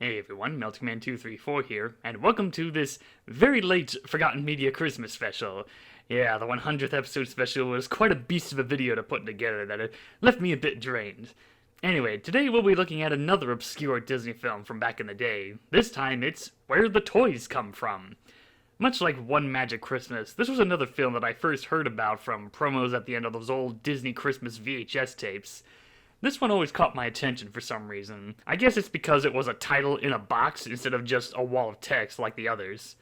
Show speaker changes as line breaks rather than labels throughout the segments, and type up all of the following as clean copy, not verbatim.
Hey everyone, MeltingMan234 here, and welcome to this very late Forgotten Media Christmas special. Yeah, the 100th episode special was quite a beast of a video to put together that it left me a bit drained. Anyway, today we'll be looking at another obscure Disney film from back in the day. This time it's Where the Toys Come From. Much like One Magic Christmas, this was another film that I first heard about from promos at the end of those old Disney Christmas VHS tapes. This one always caught my attention for some reason. I guess it's because it was a title in a box instead of just a wall of text like the others.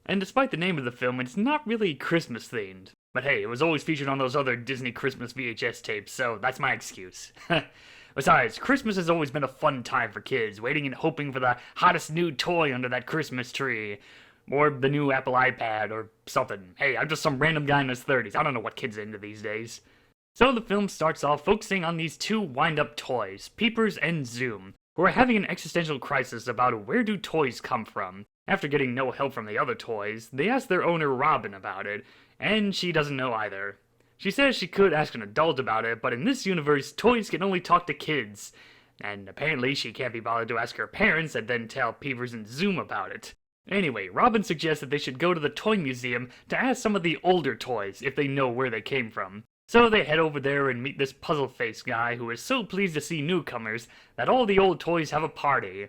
And despite the name of the film, it's not really Christmas themed. But hey, it was always featured on those other Disney Christmas VHS tapes, so that's my excuse. Besides, Christmas has always been a fun time for kids, waiting and hoping for the hottest new toy under that Christmas tree. Or the new Apple iPad, or something. Hey, I'm just some random guy in his 30s. I don't know what kids are into these days. So the film starts off focusing on these two wind-up toys, Peepers and Zoom, who are having an existential crisis about where do toys come from. After getting no help from the other toys, they ask their owner Robin about it, and she doesn't know either. She says she could ask an adult about it, but in this universe, toys can only talk to kids. And apparently she can't be bothered to ask her parents and then tell Peepers and Zoom about it. Anyway, Robin suggests that they should go to the toy museum to ask some of the older toys if they know where they came from. So they head over there and meet this puzzle-faced guy who is so pleased to see newcomers that all the old toys have a party.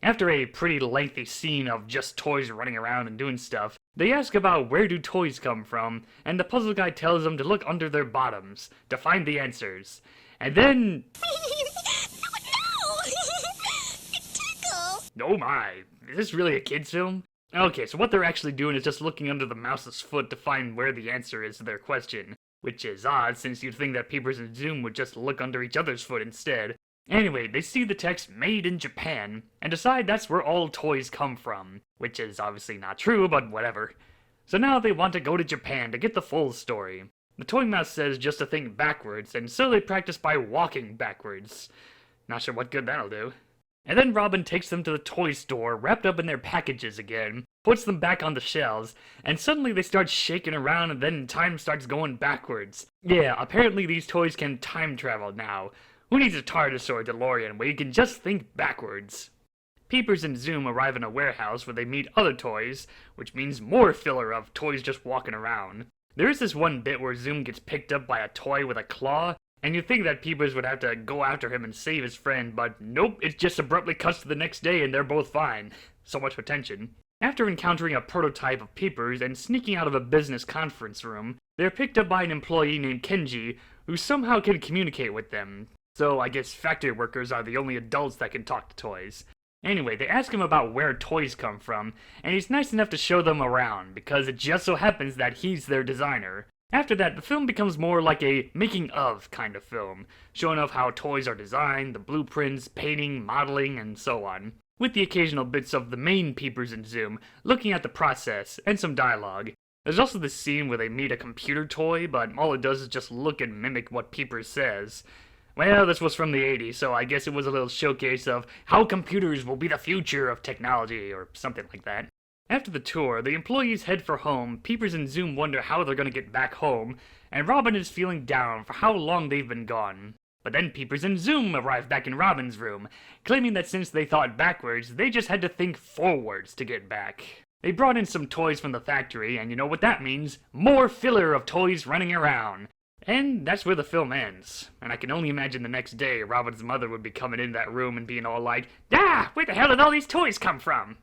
After a pretty lengthy scene of just toys running around and doing stuff, they ask about where do toys come from, and the puzzle guy tells them to look under their bottoms to find the answers. And then...
No! It tickles!
Oh my, is this really a kid's film? Okay, so what they're actually doing is just looking under the mouse's foot to find where the answer is to their question. Which is odd, since you'd think that Peepers and Zoom would just look under each other's foot instead. Anyway, they see the text Made in Japan, and decide that's where all toys come from. Which is obviously not true, but whatever. So now they want to go to Japan to get the full story. The toy mouse says just to think backwards, and so they practice by walking backwards. Not sure what good that'll do. And then Robin takes them to the toy store, wrapped up in their packages again, puts them back on the shelves, and suddenly they start shaking around and then time starts going backwards. Yeah, apparently these toys can time travel now. Who needs a TARDIS or a DeLorean where you can just think backwards? Peepers and Zoom arrive in a warehouse where they meet other toys, which means more filler of toys just walking around. There is this one bit where Zoom gets picked up by a toy with a claw, and you'd think that Peepers would have to go after him and save his friend, but nope, it just abruptly cuts to the next day and they're both fine. So much for tension. After encountering a prototype of Peepers and sneaking out of a business conference room, they're picked up by an employee named Kenji, who somehow can communicate with them. So I guess factory workers are the only adults that can talk to toys. Anyway, they ask him about where toys come from, and he's nice enough to show them around, because it just so happens that he's their designer. After that, the film becomes more like a making-of kind of film, showing off how toys are designed, the blueprints, painting, modeling, and so on, with the occasional bits of the main Peepers and Zoom looking at the process, and some dialogue. There's also this scene where they meet a computer toy, but all it does is just look and mimic what Peepers says. Well, this was from the 80s, so I guess it was a little showcase of how computers will be the future of technology, or something like that. After the tour, the employees head for home, Peepers and Zoom wonder how they're gonna get back home, and Robin is feeling down for how long they've been gone. But then Peepers and Zoom arrive back in Robin's room, claiming that since they thought backwards, they just had to think forwards to get back. They brought in some toys from the factory, and you know what that means? More filler of toys running around. And that's where the film ends. And I can only imagine the next day Robin's mother would be coming in that room and being all like, "Ah, where the hell did all these toys come from?"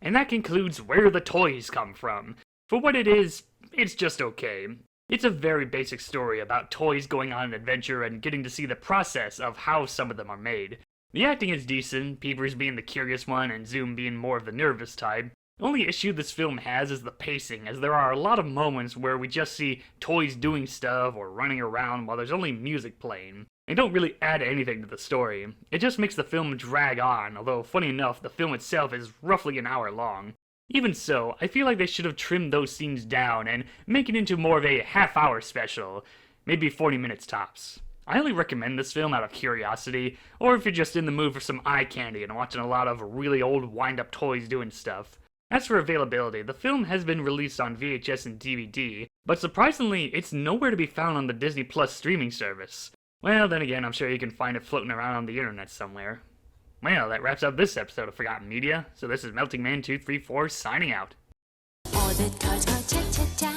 And that concludes Where the Toys Come From. For what it is, it's just okay. It's a very basic story about toys going on an adventure and getting to see the process of how some of them are made. The acting is decent, Peepers being the curious one and Zoom being more of the nervous type. The only issue this film has is the pacing, as there are a lot of moments where we just see toys doing stuff or running around while there's only music playing. They don't really add anything to the story. It just makes the film drag on, although funny enough, the film itself is roughly an hour long. Even so, I feel like they should have trimmed those scenes down and make it into more of a half-hour special, maybe 40 minutes tops. I only recommend this film out of curiosity, or if you're just in the mood for some eye candy and watching a lot of really old wind-up toys doing stuff. As for availability, the film has been released on VHS and DVD, but surprisingly, it's nowhere to be found on the Disney Plus streaming service. Well, then again, I'm sure you can find it floating around on the internet somewhere. Well, that wraps up this episode of Forgotten Media. So this is Melting Man 234 signing out.
All the cards go cha-cha-cha.